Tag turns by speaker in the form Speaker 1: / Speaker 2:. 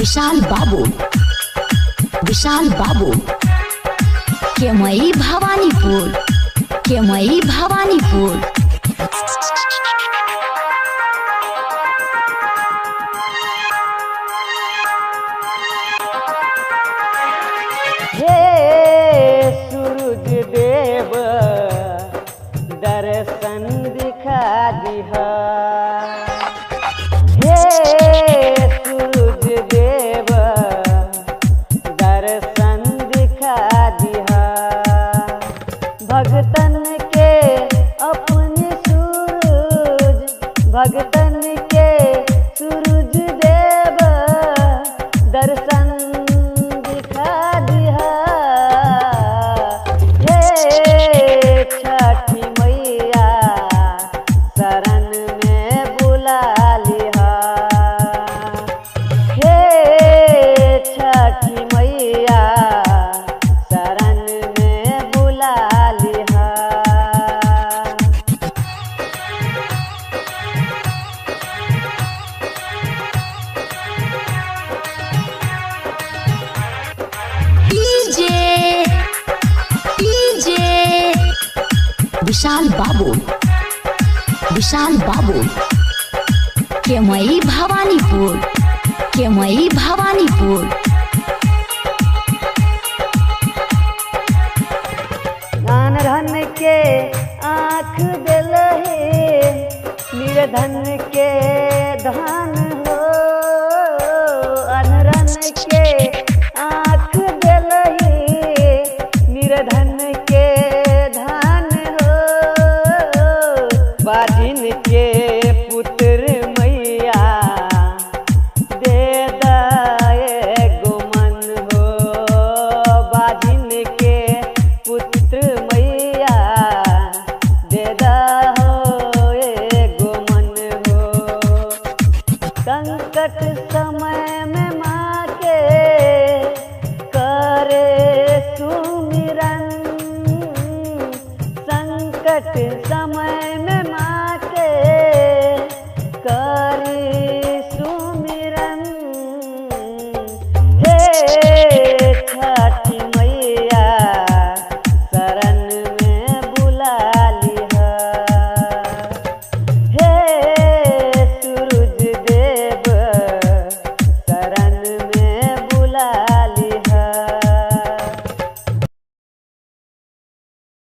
Speaker 1: विशाल बाबू केमई भवानीपुर
Speaker 2: हे सूरज देव दर्शन दिखा दिहा। हे सूरज देव दर्शन दिखा दिहा। भगतन के अपने सूरज, भगतन के सूरज देव दर्शन दिखा दिहा। हे छठी मैया शरण में बुला लिहा। हे छठी मैया शरण में बुला लिहा।
Speaker 1: विशाल बाबू केमई भवानीपुर
Speaker 2: अनधन के आँख दिलहे निर्धन के धान हो। अनधन के आँख दिलहे निर्धन के धान हो। बाजिन के